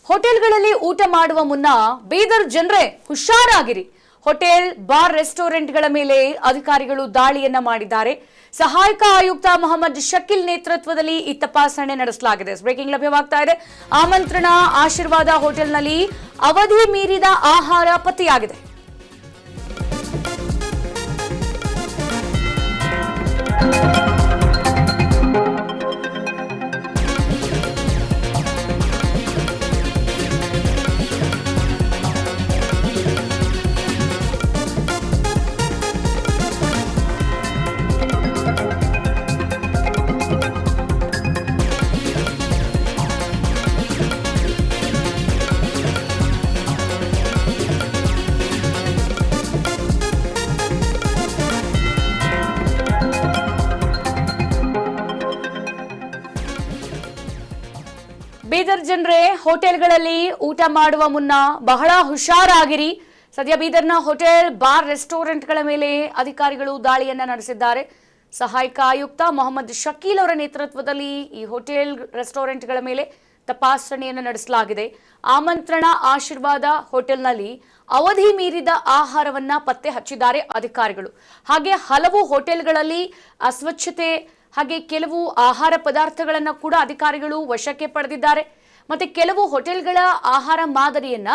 ಹೋಟೆಲ್ಗಳಲ್ಲಿ ಊಟ ಮಾಡುವ ಮುನ್ನ ಬೀದರ್ ಜನರೇ ಹುಷಾರಾಗಿರಿ. ಹೋಟೆಲ್ ಬಾರ್ ರೆಸ್ಟೋರೆಂಟ್ಗಳ ಮೇಲೆ ಅಧಿಕಾರಿಗಳು ದಾಳಿಯನ್ನ ಮಾಡಿದ್ದಾರೆ. ಸಹಾಯಕ ಆಯುಕ್ತ ಮೊಹಮ್ಮದ್ ಶಕೀಲ್ ನೇತೃತ್ವದಲ್ಲಿ ಈ ತಪಾಸಣೆ ನಡೆಸಲಾಗಿದೆ. ಬ್ರೇಕಿಂಗ್ ಲಭ್ಯವಾಗ್ತಾ ಇದೆ. ಆಮಂತ್ರಣ ಆಶೀರ್ವಾದ ಹೋಟೆಲ್ನಲ್ಲಿ ಅವಧಿ ಮೀರಿದ ಆಹಾರ ಪತ್ತೆಯಾಗಿದೆ. ಬೀದರ್ ಜನರೇ ಹೋಟೆಲ್ಗಳಲ್ಲಿ ಊಟ ಮಾಡುವ ಮುನ್ನ ಬಹಳ ಹುಷಾರಾಗಿರಿ. ಸದ್ಯ ಬೀದರ್ನ ಹೋಟೆಲ್ ಬಾರ್ ರೆಸ್ಟೋರೆಂಟ್ಗಳ ಮೇಲೆ ಅಧಿಕಾರಿಗಳು ದಾಳಿಯನ್ನ ನಡೆಸಿದ್ದಾರೆ. ಸಹಾಯಕ ಆಯುಕ್ತ ಮೊಹಮ್ಮದ್ ಶಕೀಲ್ ಅವರ ನೇತೃತ್ವದಲ್ಲಿ ಈ ಹೋಟೆಲ್ ರೆಸ್ಟೋರೆಂಟ್ಗಳ ಮೇಲೆ ತಪಾಸಣೆಯನ್ನು ನಡೆಸಲಾಗಿದೆ. ಆಮಂತ್ರಣ ಆಶೀರ್ವಾದ ಹೋಟೆಲ್ನಲ್ಲಿ ಅವಧಿ ಮೀರಿದ ಆಹಾರವನ್ನ ಪತ್ತೆ ಹಚ್ಚಿದ್ದಾರೆ ಅಧಿಕಾರಿಗಳು. ಹಾಗೆ ಹಲವು ಹೋಟೆಲ್ಗಳಲ್ಲಿ ಅಸ್ವಚ್ಛತೆ ಹಾಗೆ ಕೆಲವು ಆಹಾರ ಪದಾರ್ಥಗಳನ್ನು ಕೂಡ ಅಧಿಕಾರಿಗಳು ವಶಕ್ಕೆ ಪಡೆದಿದ್ದಾರೆ. ಮತ್ತೆ ಕೆಲವು ಹೋಟೆಲ್ಗಳ ಆಹಾರ ಮಾದರಿಯನ್ನ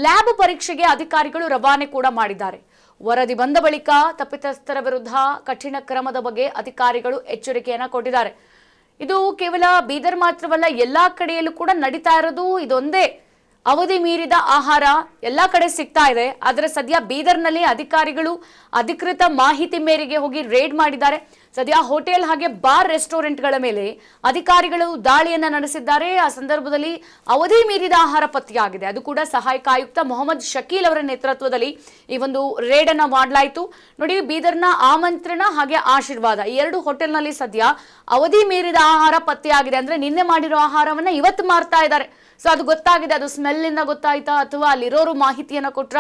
ಲ್ಯಾಬ್ ಪರೀಕ್ಷೆಗೆ ಅಧಿಕಾರಿಗಳು ರವಾನೆ ಕೂಡ ಮಾಡಿದ್ದಾರೆ. ವರದಿ ಬಂದ ಬಳಿಕ ತಪ್ಪಿತಸ್ಥರ ವಿರುದ್ಧ ಕಠಿಣ ಕ್ರಮದ ಬಗ್ಗೆ ಅಧಿಕಾರಿಗಳು ಎಚ್ಚರಿಕೆಯನ್ನ ಕೊಟ್ಟಿದ್ದಾರೆ. ಇದು ಕೇವಲ ಬೀದರ್ ಮಾತ್ರವಲ್ಲ, ಎಲ್ಲಾ ಕಡೆಯಲ್ಲೂ ಕೂಡ ನಡೀತಾ ಇರೋದು ಇದೊಂದೇ. ಅವಧಿ ಮೀರಿದ ಆಹಾರ ಎಲ್ಲಾ ಕಡೆ ಸಿಗ್ತಾ ಇದೆ. ಆದರೆ ಸದ್ಯ ಬೀದರ್ನಲ್ಲಿ ಅಧಿಕಾರಿಗಳು ಅಧಿಕೃತ ಮಾಹಿತಿ ಮೇರೆಗೆ ಹೋಗಿ ರೇಡ್ ಮಾಡಿದ್ದಾರೆ. ಸದ್ಯ ಹೋಟೆಲ್ ಹಾಗೆ ಬಾರ್ ರೆಸ್ಟೋರೆಂಟ್ಗಳ ಮೇಲೆ ಅಧಿಕಾರಿಗಳು ದಾಳಿಯನ್ನ ನಡೆಸಿದ್ದಾರೆ. ಆ ಸಂದರ್ಭದಲ್ಲಿ ಅವಧಿ ಮೀರಿದ ಆಹಾರ ಪತ್ತೆಯಾಗಿದೆ. ಅದು ಕೂಡ ಸಹಾಯಕ ಆಯುಕ್ತ ಮೊಹಮ್ಮದ್ ಶಕೀಲ್ ಅವರ ನೇತೃತ್ವದಲ್ಲಿ ಈ ಒಂದು ರೇಡ್ ಅನ್ನ ಮಾಡಲಾಯಿತು. ನೋಡಿ, ಬೀದರ್ನ ಆಮಂತ್ರಣ ಹಾಗೆ ಆಶೀರ್ವಾದ ಈ ಎರಡು ಹೋಟೆಲ್ನಲ್ಲಿ ಸದ್ಯ ಅವಧಿ ಮೀರಿದ ಆಹಾರ ಪತ್ತೆಯಾಗಿದೆ. ಅಂದ್ರೆ ನಿನ್ನೆ ಮಾಡಿರೋ ಆಹಾರವನ್ನ ಇವತ್ತು ಮಾರ್ತಾ ಇದ್ದಾರೆ. ಸೊ ಅದು ಗೊತ್ತಾಗಿದೆ. ಅದು ಸ್ಮೆಲ್ ಇಂದ ಗೊತ್ತಾಯ್ತಾ ಅಥವಾ ಅಲ್ಲಿರೋರು ಮಾಹಿತಿಯನ್ನ ಕೊಟ್ರ?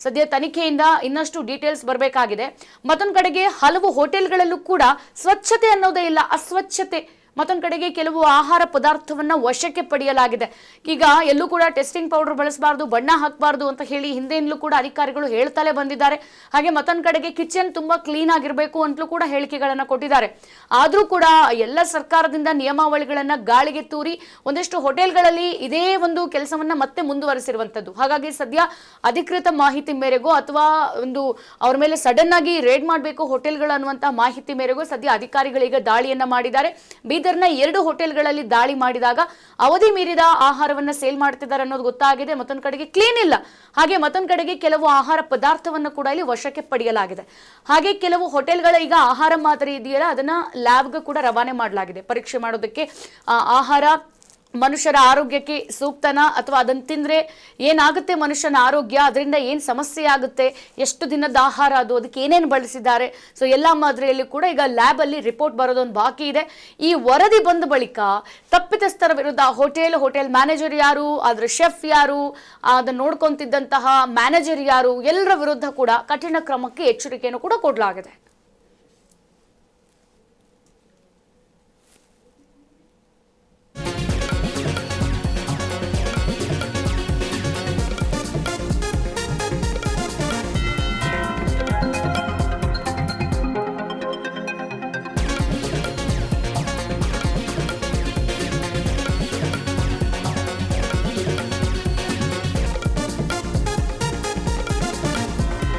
ಸದ್ಯ ತನಿಖೆಯಿಂದ ಇನ್ನಷ್ಟು ಡೀಟೇಲ್ಸ್ ಬರಬೇಕಾಗಿದೆ. ಮತ್ತೊಂದು ಕಡೆಗೆ ಹಲವು ಹೋಟೆಲ್ಗಳಲ್ಲೂ ಕೂಡ ಸ್ವಚ್ಛತೆ ಅನ್ನೋದೇ ಇಲ್ಲ, ಅಸ್ವಚ್ಛತೆ. ಮತ್ತೊಂದು ಕಡೆಗೆ ಕೆಲವು ಆಹಾರ ಪದಾರ್ಥವನ್ನ ವಶಕ್ಕೆ ಪಡೆಯಲಾಗಿದೆ. ಈಗ ಎಲ್ಲೂ ಕೂಡ ಟೆಸ್ಟಿಂಗ್ ಪೌಡರ್ ಬಳಸಬಾರ್ದು, ಬಣ್ಣ ಹಾಕಬಾರ್ದು ಅಂತ ಹೇಳಿ ಹಿಂದೆಯಿಂದಲೂ ಕೂಡ ಅಧಿಕಾರಿಗಳು ಹೇಳ್ತಲೇ ಬಂದಿದ್ದಾರೆ. ಹಾಗೆ ಮತ್ತೊಂದು ಕಡೆಗೆ ಕಿಚನ್ ತುಂಬಾ ಕ್ಲೀನ್ ಆಗಿರಬೇಕು ಅಂತಲೂ ಕೂಡ ಹೇಳಿಕೆಗಳನ್ನ ಕೊಟ್ಟಿದ್ದಾರೆ. ಆದ್ರೂ ಕೂಡ ಎಲ್ಲ ಸರ್ಕಾರದಿಂದ ನಿಯಮಾವಳಿಗಳನ್ನ ಗಾಳಿಗೆ ತೂರಿ ಒಂದಿಷ್ಟು ಹೋಟೆಲ್ಗಳಲ್ಲಿ ಇದೇ ಒಂದು ಕೆಲಸವನ್ನ ಮತ್ತೆ ಮುಂದುವರಿಸಿರುವಂತದ್ದು. ಹಾಗಾಗಿ ಸದ್ಯ ಅಧಿಕೃತ ಮಾಹಿತಿ ಮೇರೆಗೂ ಅಥವಾ ಒಂದು ಅವ್ರ ಮೇಲೆ ಸಡನ್ ಆಗಿ ರೇಡ್ ಮಾಡಬೇಕು ಹೋಟೆಲ್ಗಳು ಅನ್ನುವಂತ ಮಾಹಿತಿ ಮೇರೆಗೂ ಸದ್ಯ ಅಧಿಕಾರಿಗಳೀಗ ದಾಳಿಯನ್ನ ಮಾಡಿದ್ದಾರೆ. ಬೀದರ್ನ ಎರಡು ಹೋಟೆಲ್ಗಳಲ್ಲಿ ದಾಳಿ ಮಾಡಿದಾಗ ಅವಧಿ ಮೀರಿದ ಆಹಾರವನ್ನ ಸೇಲ್ ಮಾಡ್ತಿದ್ದಾರೆ ಅನ್ನೋದು ಗೊತ್ತಾಗಿದೆ. ಮತ್ತೊಂದು ಕಡೆಗೆ ಕ್ಲೀನ್ ಇಲ್ಲ. ಹಾಗೆ ಮತ್ತೊಂದು ಕಡೆಗೆ ಕೆಲವು ಆಹಾರ ಪದಾರ್ಥವನ್ನು ಕೂಡ ಇಲ್ಲಿ ವಶಕ್ಕೆ ಪಡೆಯಲಾಗಿದೆ. ಹಾಗೆ ಕೆಲವು ಹೋಟೆಲ್ಗಳ ಈಗ ಆಹಾರ ಮಾದರಿ ಇದೆಯಲ್ಲ ಅದನ್ನ ಲ್ಯಾಬ್ಗೆ ಕೂಡ ರವಾನೆ ಮಾಡಲಾಗಿದೆ ಪರೀಕ್ಷೆ ಮಾಡೋದಕ್ಕೆ. ಆಹಾರ ಮನುಷ್ಯರ ಆರೋಗ್ಯಕ್ಕೆ ಸೂಕ್ತನಾ ಅಥವಾ ಅದನ್ನು ತಿಂದ್ರೆ ಏನಾಗುತ್ತೆ ಮನುಷ್ಯನ ಆರೋಗ್ಯ, ಅದರಿಂದ ಏನು ಸಮಸ್ಯೆ ಆಗುತ್ತೆ, ಎಷ್ಟು ದಿನದ ಆಹಾರ ಅದು, ಅದಕ್ಕೆ ಏನೇನು ಬಳಸಿದ್ದಾರೆ, ಸೊ ಎಲ್ಲ ಮಾದರಿಯಲ್ಲಿ ಕೂಡ ಈಗ ಲ್ಯಾಬ್ ಅಲ್ಲಿ ರಿಪೋರ್ಟ್ ಬರೋದೊಂದು ಬಾಕಿ ಇದೆ. ಈ ವರದಿ ಬಂದ ಬಳಿಕ ತಪ್ಪಿತಸ್ಥರ ವಿರುದ್ಧ ಹೋಟೆಲ್ ಮ್ಯಾನೇಜರ್ ಯಾರು, ಅದ್ರ ಶೆಫ್ ಯಾರು, ಅದನ್ನ ನೋಡ್ಕೊಂತಿದ್ದಂತಹ ಮ್ಯಾನೇಜರ್ ಯಾರು, ಎಲ್ಲರ ವಿರುದ್ಧ ಕೂಡ ಕಠಿಣ ಕ್ರಮಕ್ಕೆ ಎಚ್ಚರಿಕೆಯನ್ನು ಕೂಡ ಕೊಡಲಾಗಿದೆ.